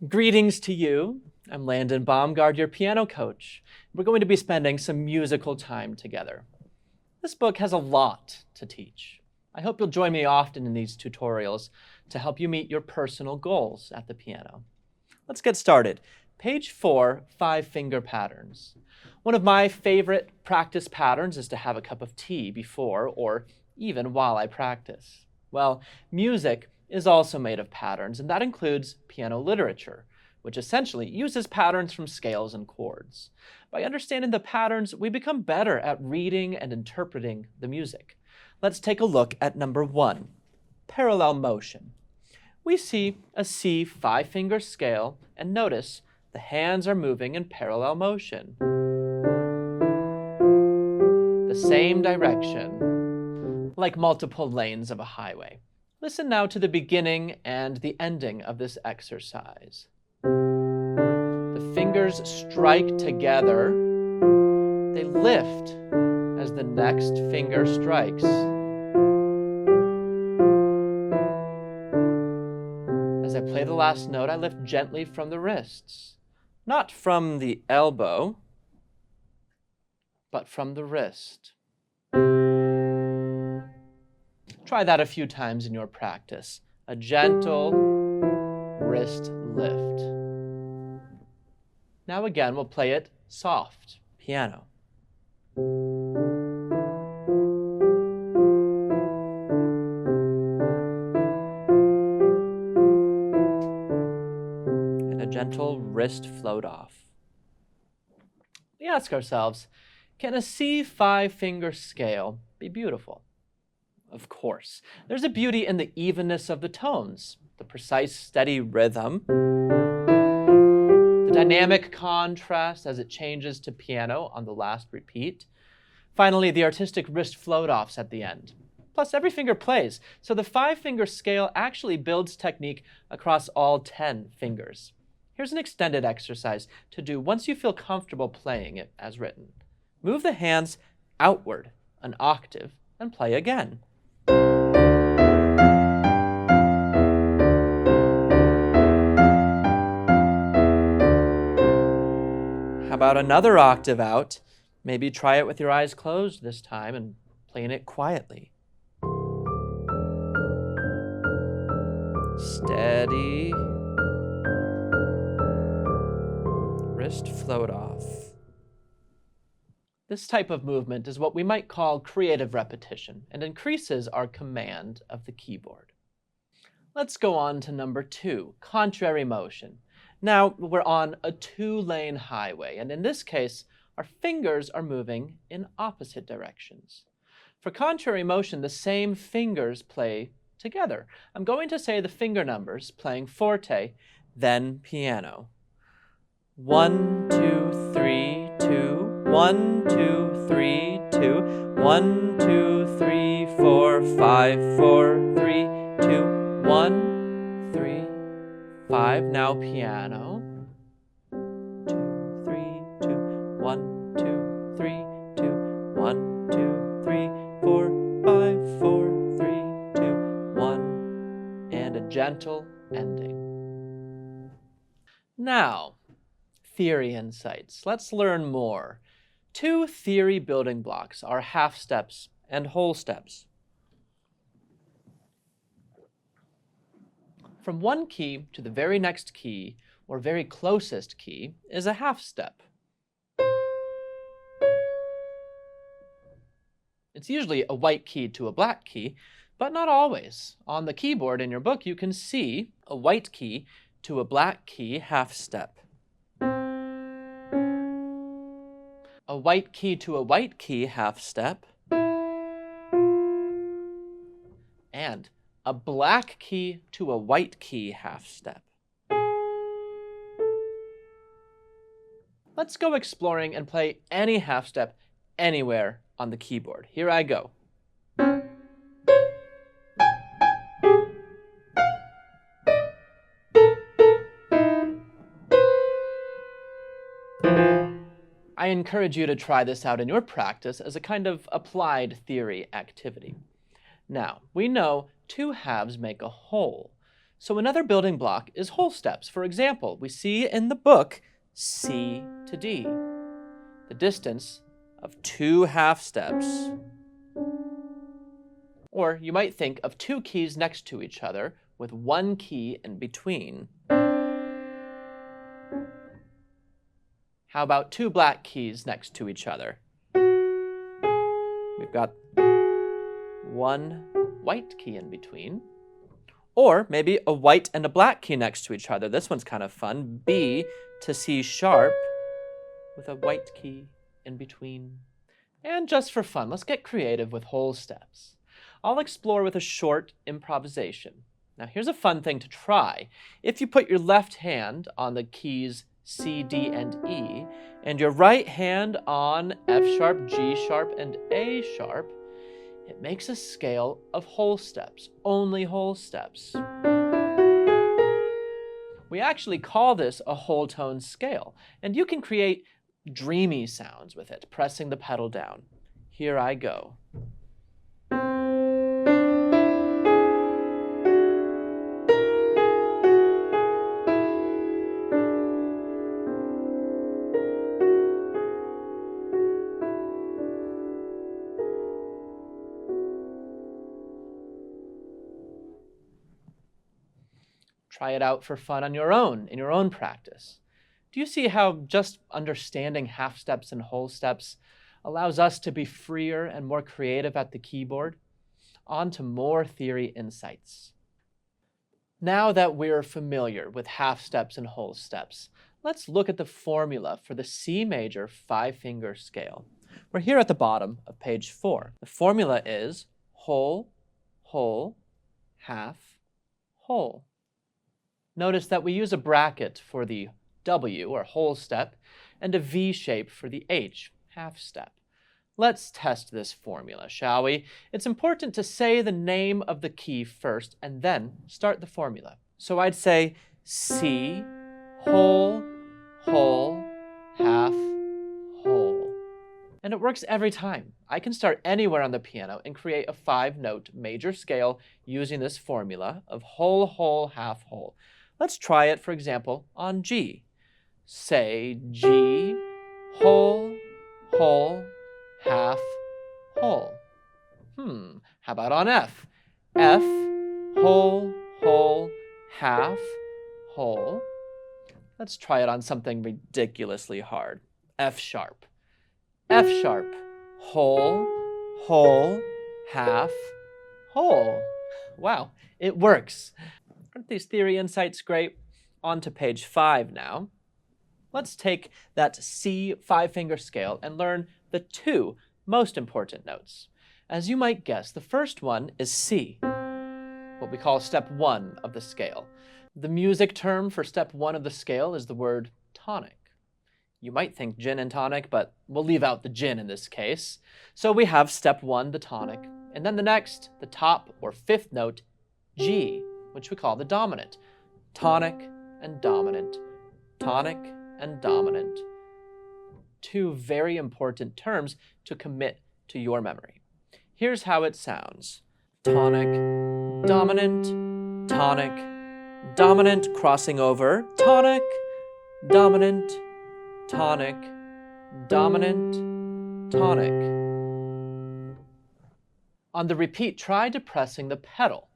Greetings to you. I'm Landon Baumgard, your piano coach. We're going to be spending some musical time together. This book has a lot to teach. I hope you'll join me often in these tutorials to help you meet your personal goals at the piano. Let's get started. Page 4, 5-finger patterns. One of my favorite practice patterns is to have a cup of tea before or even while I practice. Well, music is also made of patterns, and that includes piano literature, which essentially uses patterns from scales and chords. By understanding the patterns, we become better at reading and interpreting the music. Let's take a look at number 1, parallel motion. We see a C 5-finger scale, and notice the hands are moving in parallel motion. The same direction, like multiple lanes of a highway. Listen now to the beginning and the ending of this exercise. The fingers strike together. They lift as the next finger strikes. As I play the last note, I lift gently from the wrists. Not from the elbow, but from the wrist. Try that a few times in your practice. A gentle wrist lift. Now again, we'll play it soft, piano. And a gentle wrist float off. We ask ourselves, can a C 5-finger scale be beautiful? Of course. There's a beauty in the evenness of the tones, the precise, steady rhythm, the dynamic contrast as it changes to piano on the last repeat. Finally, the artistic wrist float-offs at the end. Plus, every finger plays, so the 5-finger scale actually builds technique across all 10 fingers. Here's an extended exercise to do once you feel comfortable playing it as written. Move the hands outward an octave and play again. How about another octave out? Maybe try it with your eyes closed this time and playing it quietly. Steady. Wrist float off. This type of movement is what we might call creative repetition and increases our command of the keyboard. Let's go on to number 2, contrary motion. Now we're on a 2-lane highway, and in this case, our fingers are moving in opposite directions. For contrary motion, the same fingers play together. I'm going to say the finger numbers, playing forte, then piano. 1, 2, 3, 2. 1, 2, 3, 2. 1, 2, 3, 4, 5, 4, 3, 2, 1, 3, 5. Now piano. 2, 3, 2. 1, 2, 3, 2. 1, 2, 3, 4, 5, 4, 3, 2, 1. And a gentle ending. Now, theory insights. Let's learn more. 2 theory building blocks are half steps and whole steps. From one key to the very next key, or very closest key, is a half step. It's usually a white key to a black key, but not always. On the keyboard in your book, you can see a white key to a black key half step. A white key to a white key half step, and a black key to a white key half step. Let's go exploring and play any half step anywhere on the keyboard. Here I go. I encourage you to try this out in your practice as a kind of applied theory activity. Now, we know 2 halves make a whole, So another building block is whole steps. For example, we see in the book C to D, the distance of 2 half steps. Or you might think of 2 keys next to each other with 1 key in between. How about 2 black keys next to each other? We've got 1 white key in between. Or maybe a white and a black key next to each other. This one's kind of fun. B to C sharp with a white key in between. And just for fun, let's get creative with whole steps. I'll explore with a short improvisation. Now here's a fun thing to try. If you put your left hand on the keys C, D, and E, and your right hand on F sharp, G sharp, and A sharp, it makes a scale of whole steps, only whole steps. We actually call this a whole tone scale, and you can create dreamy sounds with it, pressing the pedal down. Here I go. Try it out for fun on your own, in your own practice. Do you see how just understanding half steps and whole steps allows us to be freer and more creative at the keyboard? On to more theory insights. Now that we're familiar with half steps and whole steps, let's look at the formula for the C major 5-finger scale. We're here at the bottom of page 4. The formula is whole, whole, half, whole. Notice that we use a bracket for the W, or whole step, and a V shape for the H, half step. Let's test this formula, shall we? It's important to say the name of the key first and then start the formula. So I'd say C, whole, whole, half, whole. And it works every time. I can start anywhere on the piano and create a 5-note major scale using this formula of whole, whole, half, whole. Let's try it, for example, on G. Say G, whole, whole, half, whole. How about on F? F, whole, whole, half, whole. Let's try it on something ridiculously hard. F sharp. F sharp, whole, whole, half, whole. Wow, it works. Aren't these theory insights great? On to page 5 now. Let's take that C 5-finger scale and learn the 2 most important notes. As you might guess, the first one is C, what we call step 1 of the scale. The music term for step 1 of the scale is the word tonic. You might think gin and tonic, but we'll leave out the gin in this case. So we have step 1, the tonic, and then the next, the top or 5th note, G, which we call the dominant. Tonic and dominant, tonic and dominant. 2 very important terms to commit to your memory. Here's how it sounds. Tonic, dominant, tonic, dominant, crossing over, tonic, dominant, tonic, dominant, tonic. On the repeat, try depressing the pedal.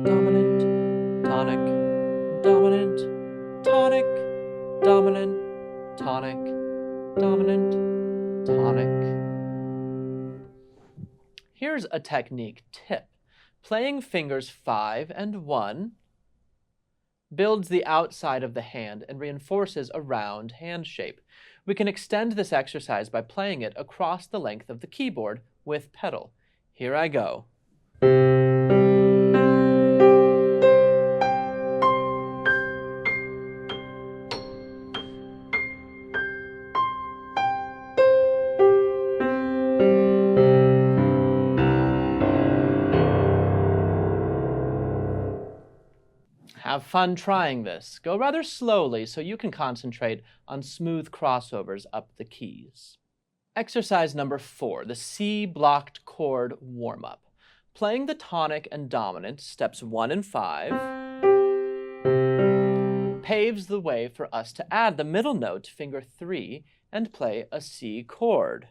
Dominant, tonic, dominant, tonic, dominant, tonic, dominant, tonic. Here's a technique tip. Playing fingers 5 and 1 builds the outside of the hand and reinforces a round hand shape. We can extend this exercise by playing it across the length of the keyboard with pedal. Here I go. Have fun trying this. Go rather slowly so you can concentrate on smooth crossovers up the keys. Exercise number 4, the C blocked chord warm-up. Playing the tonic and dominant, steps 1 and 5, paves the way for us to add the middle note, finger 3, and play a C chord.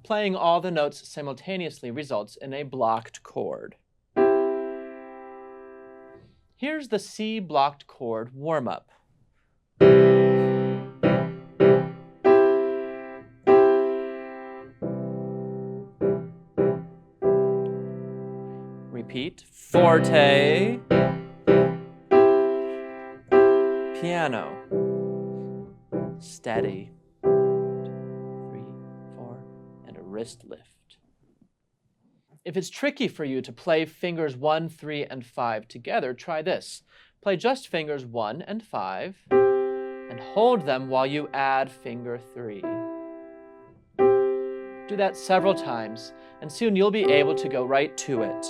Playing all the notes simultaneously results in a blocked chord. Here's the C blocked chord warm-up. Repeat, forte, piano, steady, 2, 3, 4, and a wrist lift. If it's tricky for you to play fingers 1, 3, and 5 together, try this. Play just fingers 1 and 5, and hold them while you add finger 3. Do that several times, and soon you'll be able to go right to it.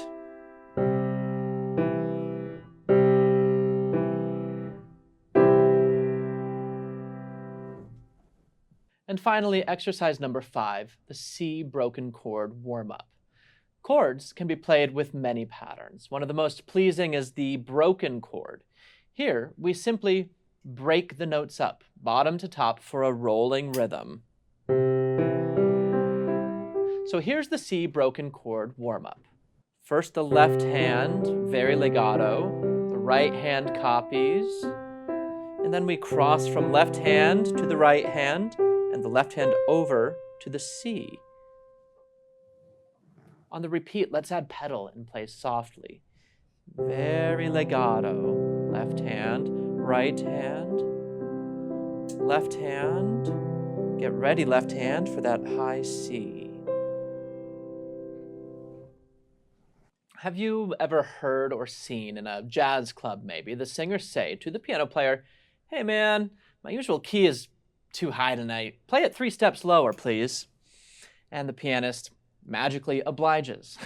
And finally, exercise number 5, the C broken chord warm-up. Chords can be played with many patterns. One of the most pleasing is the broken chord. Here, we simply break the notes up, bottom to top, for a rolling rhythm. So here's the C broken chord warm-up. First, the left hand, very legato. The right hand copies. And then we cross from left hand to the right hand, and the left hand over to the C. On the repeat, let's add pedal and play softly. Very legato. Left hand, right hand, left hand. Get ready, left hand, for that high C. Have you ever heard or seen in a jazz club maybe the singer say to the piano player, "Hey man, my usual key is too high tonight. Play it 3 steps lower, please." And the pianist magically obliges.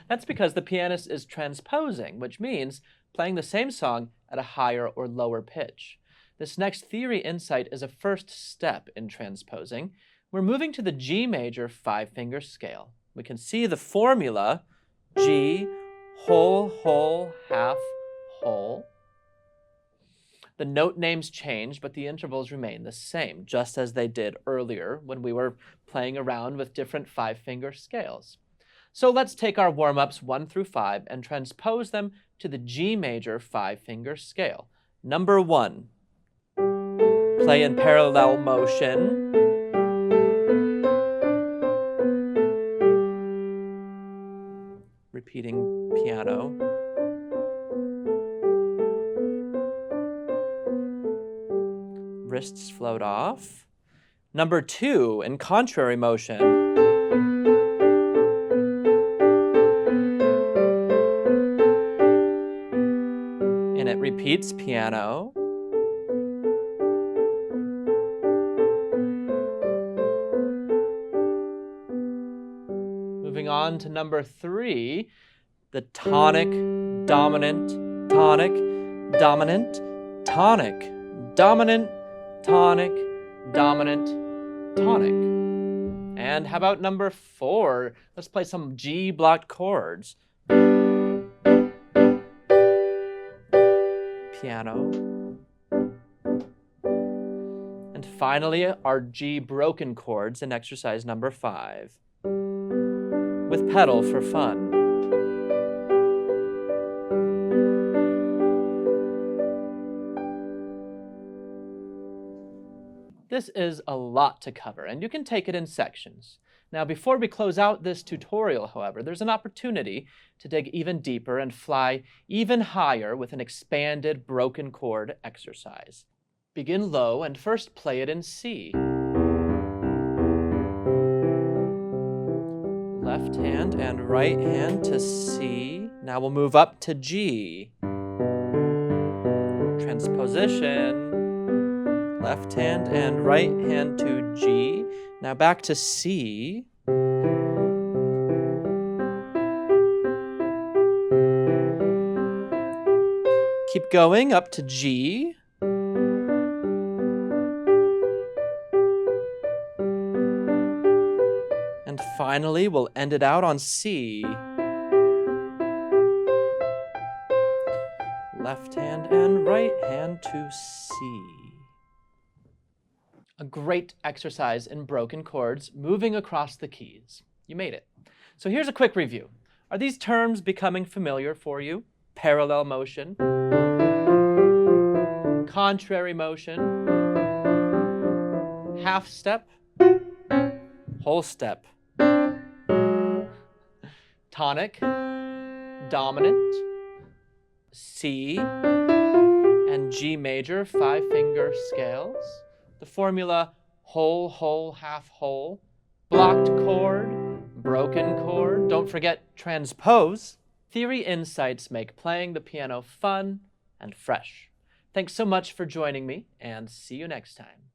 That's because the pianist is transposing, which means playing the same song at a higher or lower pitch. This next theory insight is a first step in transposing. We're moving to the G major 5-finger scale. We can see the formula: G, whole, whole, half, whole. The note names change, but the intervals remain the same, just as they did earlier when we were playing around with different 5-finger scales. So let's take our warm-ups 1 through 5 and transpose them to the G major 5-finger scale. Number 1, play in parallel motion. Repeating piano. Wrists float off. Number 2, in contrary motion. And it repeats piano. Moving on to number 3, the tonic, dominant, tonic, dominant, tonic, dominant, tonic, dominant, tonic. And how about number 4? Let's play some G blocked chords. Piano. And finally, our G broken chords in exercise number 5, with pedal for fun. This is a lot to cover, and you can take it in sections. Now, before we close out this tutorial, however, there's an opportunity to dig even deeper and fly even higher with an expanded broken chord exercise. Begin low and first play it in C. Left hand and right hand to C. Now we'll move up to G. Transposition. Left hand and right hand to G. Now back to C. Keep going up to G. finally, we'll end it out on C. Left hand and right hand to C. A great exercise in broken chords, moving across the keys. You made it. So here's a quick review. Are these terms becoming familiar for you? Parallel motion, contrary motion, half step, whole step, tonic, dominant, C and G major 5-finger scales. The formula whole, whole, half whole, blocked chord, broken chord. Don't forget transpose. Theory insights make playing the piano fun and fresh. Thanks so much for joining me, and see you next time.